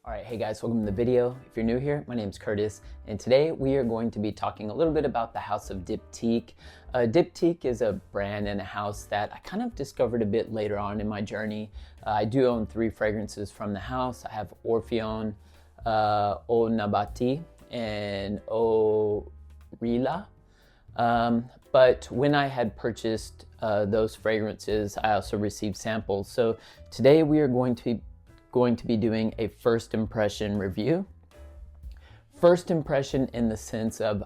All right, hey guys, welcome to the video. If you're new here, my name's Curtis, and today we are going to be talking a little bit about the house of Diptyque. Diptyque is a brand and a house that I kind of discovered a bit later on in my journey. I do own 3 fragrances from the house. I have Orpheon, Eau Nabati, and Eau Rila. But when I had purchased those fragrances, I also received samples. So today we are going to be doing a first impression review. First impression in the sense of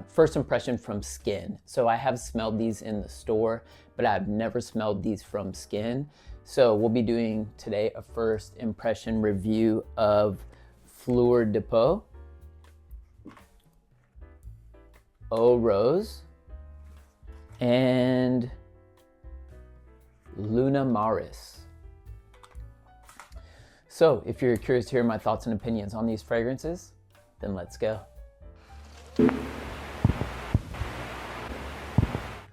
first impression from skin. So I have smelled these in the store, but I've never smelled these from skin. So we'll be doing today a first impression review of Fleur de Peau, Eau Rose, and Lunamaris. So if you're curious to hear my thoughts and opinions on these fragrances, then let's go.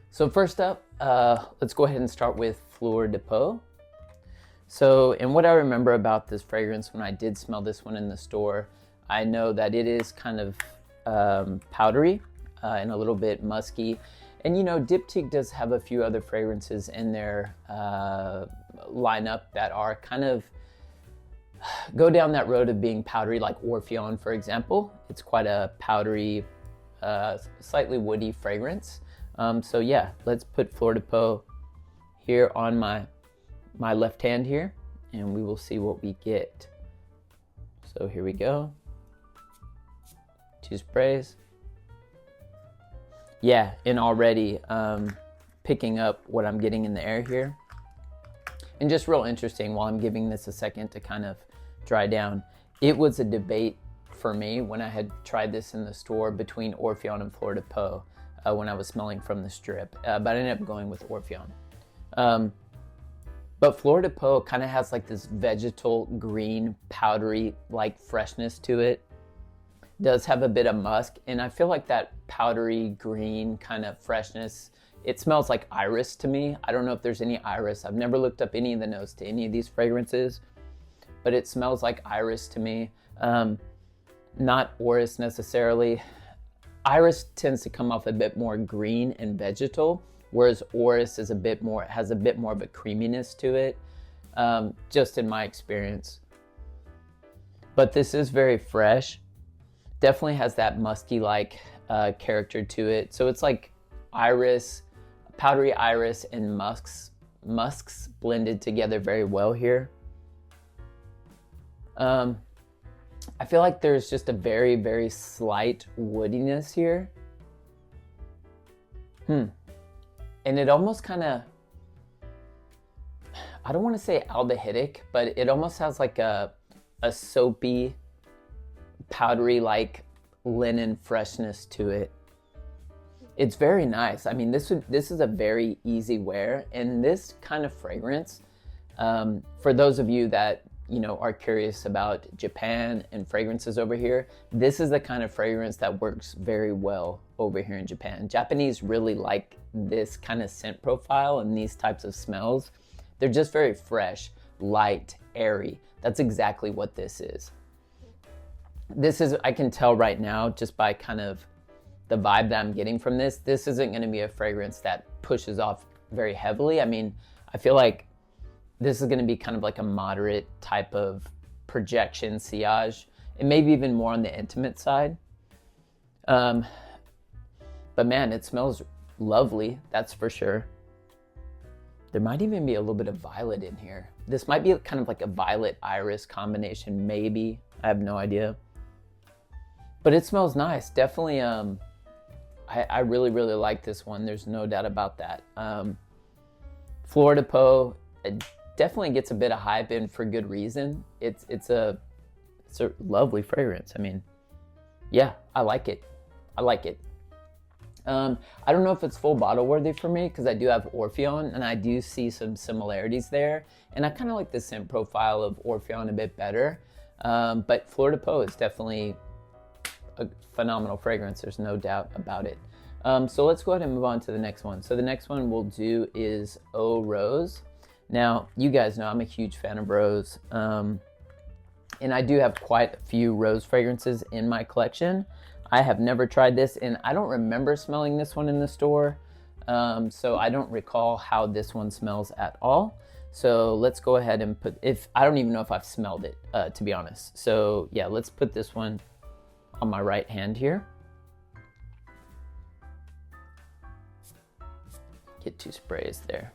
So first up, let's go ahead and start with Fleur de Peau. So, and what I remember about this fragrance when I did smell this one in the store, I know that it is kind of powdery and a little bit musky. And you know, Diptyque does have a few other fragrances in their lineup that are kind of go down that road of being powdery, like Orpheon, for example. It's quite a powdery, slightly woody fragrance. So yeah, let's put Fleur de Peau here on my left hand here, and we will see what we get. So here we go. 2 sprays. Yeah, and already picking up what I'm getting in the air here. And just real interesting, while I'm giving this a second to kind of dry down, it was a debate for me when I had tried this in the store between Orpheon and Fleur de Peau when I was smelling from the strip, but I ended up going with Orpheon. But Fleur de Peau kind of has like this vegetal green powdery like freshness to it. Does have a bit of musk, and I feel like that powdery green kind of freshness, it smells like iris to me. I don't know if there's any iris. I've never looked up any of the notes to any of these fragrances, but it smells like iris to me. Not orris necessarily. Iris tends to come off a bit more green and vegetal, whereas orris is has a bit more of a creaminess to it, just in my experience. But this is very fresh. Definitely has that musky like character to it. So it's like iris, powdery iris and musks blended together very well here. I feel like there's just a very, very slight woodiness here. And it almost kind of, I don't want to say aldehydic, but it almost has like a soapy, powdery like linen freshness to it. It's very nice. I mean, this is a very easy wear, and this kind of fragrance, for those of you that are curious about Japan and fragrances over here, this is the kind of fragrance that works very well over here in Japan. Japanese really like this kind of scent profile and these types of smells. They're just very fresh, light, airy. That's exactly what this is. This is, I can tell right now just by kind of the vibe that I'm getting from this isn't going to be a fragrance that pushes off very heavily. I mean, I feel like this is going to be kind of like a moderate type of projection sillage, and maybe even more on the intimate side. But man, it smells lovely, that's for sure. There might even be a little bit of violet in here. This might be kind of like a violet iris combination, maybe. I have no idea. But it smells nice. Definitely, I really, really like this one. There's no doubt about that. Fleur de Peau definitely gets a bit of hype, and for good reason. It's a lovely fragrance. I mean, yeah, I like it. I like it. I don't know if it's full bottle worthy for me because I do have Orpheon and I do see some similarities there. And I kind of like the scent profile of Orpheon a bit better. But Fleur de Peau is definitely a phenomenal fragrance. There's no doubt about it. So let's go ahead and move on to the next one. So the next one we'll do is Eau Rose. Now, you guys know I'm a huge fan of Rose. And I do have quite a few rose fragrances in my collection. I have never tried this, and I don't remember smelling this one in the store. So I don't recall how this one smells at all. So let's go ahead and I don't even know if I've smelled it, to be honest. So yeah, let's put this one on my right hand here. Get 2 sprays there.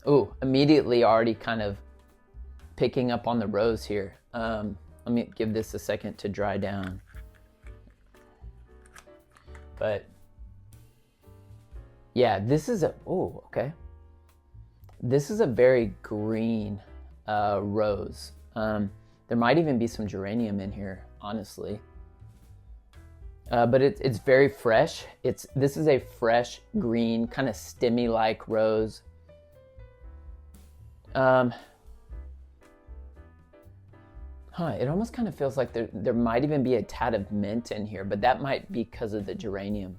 Oh, immediately already kind of picking up on the rose here. Let me give this a second to dry down. But yeah, this is okay. This is a very green rose. There might even be some geranium in here, honestly. But it's very fresh. This is a fresh green, kind of stemmy-like rose. It almost kind of feels like there might even be a tad of mint in here, but that might be because of the geranium.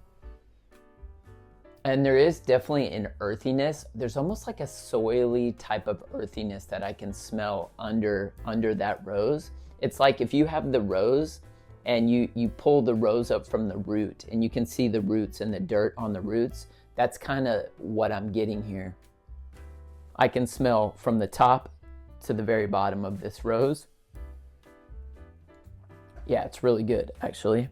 And there is definitely an earthiness. There's almost like a soily type of earthiness that I can smell under that rose. It's like if you have the rose and you pull the rose up from the root and you can see the roots and the dirt on the roots, that's kind of what I'm getting here. I can smell from the top to the very bottom of this rose. Yeah, it's really good, actually.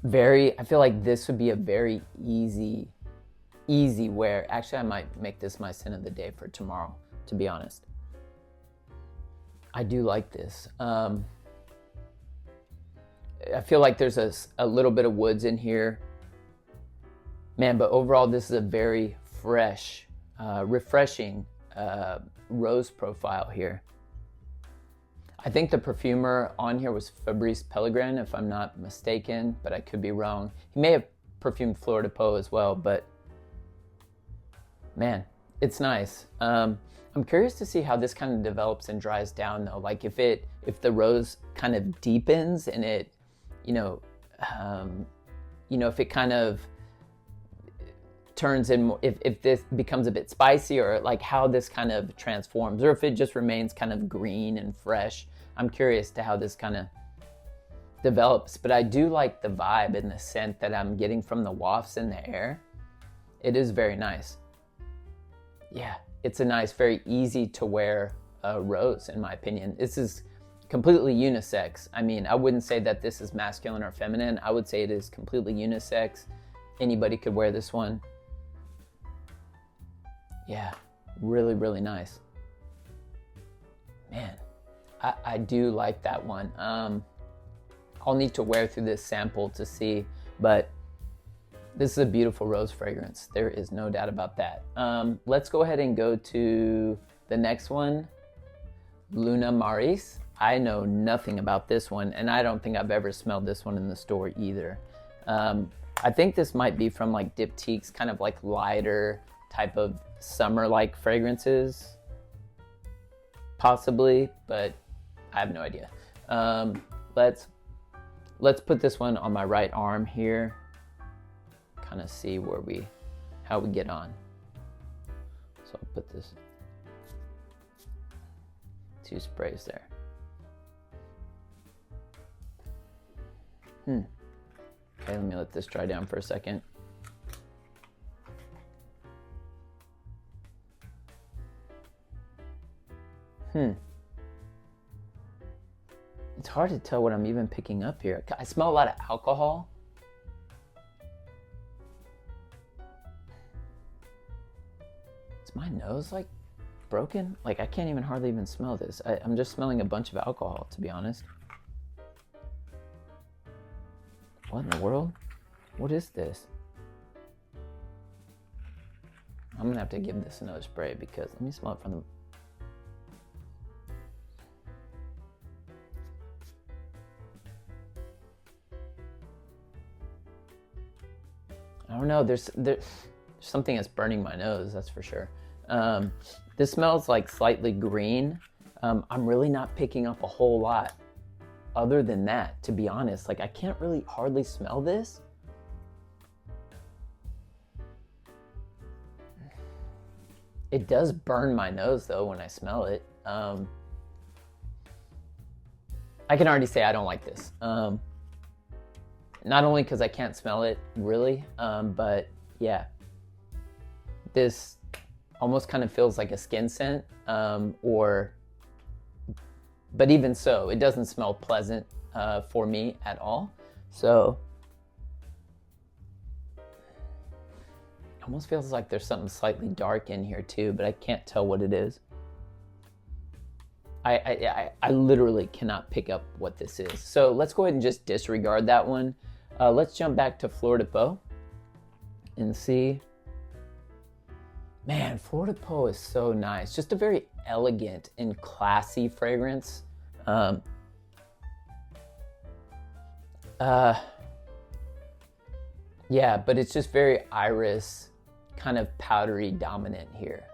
I feel like this would be a very easy wear. Actually, I might make this my scent of the day for tomorrow, to be honest. I do like this. I feel like there's a little bit of woods in here. Man, but overall, this is a very fresh, refreshing rose profile here. I think the perfumer on here was Fabrice Pellegrin, if I'm not mistaken, but I could be wrong. He may have perfumed Fleur de Peau as well, but man, it's nice. I'm curious to see how this kind of develops and dries down though. Like if the rose kind of deepens and it, if it kind of turns in, if this becomes a bit spicy, or like how this kind of transforms, or if it just remains kind of green and fresh. I'm curious to how this kind of develops, but I do like the vibe and the scent that I'm getting from the wafts in the air. It is very nice. Yeah, it's a nice, very easy to wear rose in my opinion. This is completely unisex. I mean, I wouldn't say that this is masculine or feminine. I would say it is completely unisex. Anybody could wear this one. Yeah, really, really nice. Man, I do like that one. I'll need to wear through this sample to see, but this is a beautiful rose fragrance. There is no doubt about that. Let's go ahead and go to the next one, Lunamaris. I know nothing about this one, and I don't think I've ever smelled this one in the store either. I think this might be from like Diptyque's kind of like lighter type of summer-like fragrances, possibly, but I have no idea. Let's put this one on my right arm here, kind of see how we get on. So I'll put this 2 sprays there. Okay, let me let this dry down for a second. It's hard to tell what I'm even picking up here. I smell a lot of alcohol. Is my nose like broken? Like I can't even hardly even smell this. I'm just smelling a bunch of alcohol, to be honest. What in the world? What is this? I'm gonna have to give this another spray because let me smell it from the... I don't know, there's something that's burning my nose, that's for sure. This smells like slightly green. I'm really not picking up a whole lot other than that, to be honest. Like I can't really hardly smell this. It does burn my nose though when I smell it. I can already say I don't like this. Not only because I can't smell it really, but yeah, this almost kind of feels like a skin scent, but even so, it doesn't smell pleasant for me at all. So it almost feels like there's something slightly dark in here too, but I can't tell what it is. I literally cannot pick up what this is. So let's go ahead and just disregard that one. Let's jump back to Fleur de Peau and see. Man, Fleur de Peau is so nice. Just a very elegant and classy fragrance. Yeah, but it's just very iris, kind of powdery dominant here.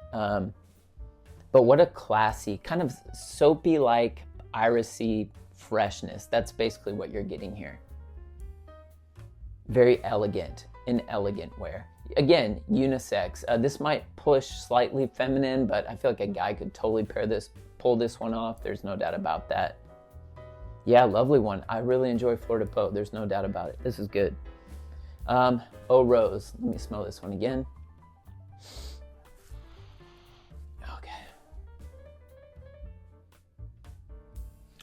But what a classy, kind of soapy-like, irisy freshness. That's basically what you're getting here. Very elegant, in elegant wear. Again, unisex. This might push slightly feminine, but I feel like a guy could totally pull this one off. There's no doubt about that. Yeah, lovely one. I really enjoy Fleur de Peau. There's no doubt about it. This is good. Eau Rose. Let me smell this one again.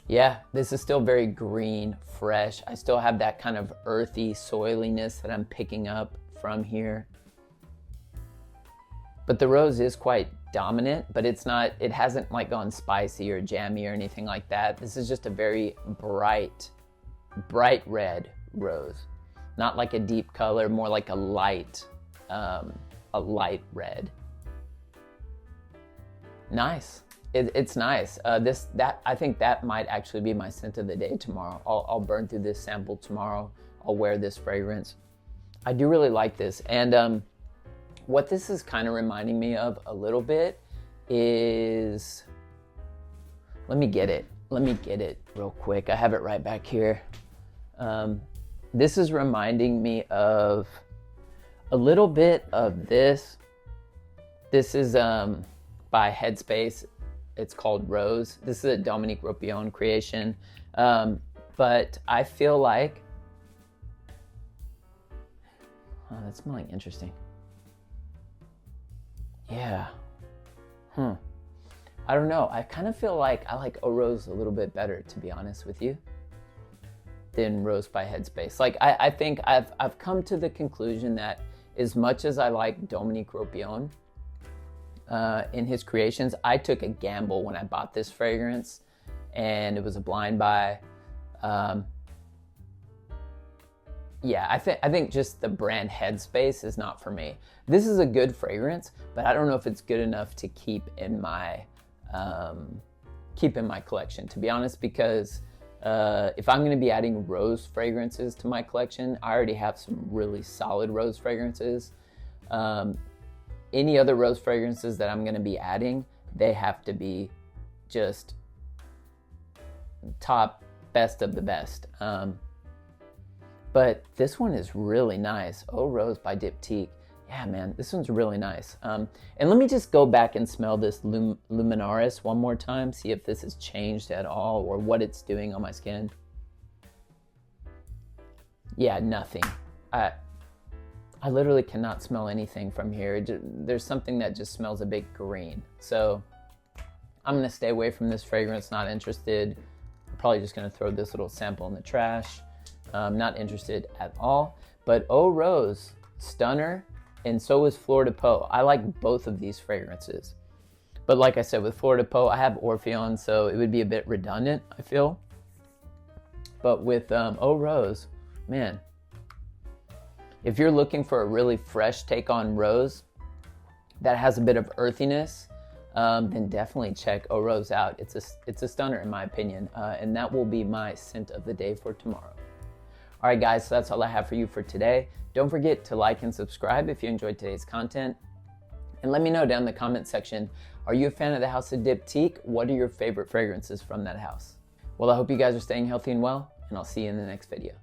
Yeah, this is still very green, fresh. I still have that kind of earthy soiliness that I'm picking up from here. But the rose is quite dominant, but it hasn't like gone spicy or jammy or anything like that. This is just a very bright red rose. Not like a deep color, more like a light red. Nice. It's nice. I think that might actually be my scent of the day tomorrow. I'll burn through this sample tomorrow. I'll wear this fragrance. I do really like this. And what this is kind of reminding me of a little bit is, let me get it real quick. I have it right back here. This is reminding me of a little bit of this. This is by Headspace. It's called Rose. This is a Dominique Ropion creation. But I feel like, oh, that's smelling interesting. Yeah. I don't know. I kind of feel like I like Eau Rose a little bit better, to be honest with you, than Rose by Headspace. Like, I think I've come to the conclusion that as much as I like Dominique Ropion, in his creations, I took a gamble when I bought this fragrance, and it was a blind buy. Yeah, I think just the brand Headspace is not for me. This is a good fragrance, but I don't know if it's good enough to keep in my collection, to be honest, because if I'm going to be adding rose fragrances to my collection, I already have some really solid rose fragrances. Any other rose fragrances that I'm going to be adding, they have to be just top, best of the best. But this one is really nice. Eau Rose by Diptyque. Yeah, man, this one's really nice. And let me just go back and smell this Luminaris one more time, see if this has changed at all or what it's doing on my skin. Yeah, nothing. I literally cannot smell anything from here. There's something that just smells a bit green. So I'm gonna stay away from this fragrance, not interested. I'm probably just gonna throw this little sample in the trash. Not interested at all. But Eau Rose, stunner, and so is Fleur de Peau. I like both of these fragrances. But like I said, with Fleur de Peau, I have Orpheon, so it would be a bit redundant, I feel. But with Eau Rose, man, if you're looking for a really fresh take on rose that has a bit of earthiness, then definitely check Eau Rose out. It's a stunner in my opinion, and that will be my scent of the day for tomorrow. All right, guys, so that's all I have for you for today. Don't forget to like and subscribe if you enjoyed today's content. And let me know down in the comment section, are you a fan of the House of Diptyque? What are your favorite fragrances from that house? Well, I hope you guys are staying healthy and well, and I'll see you in the next video.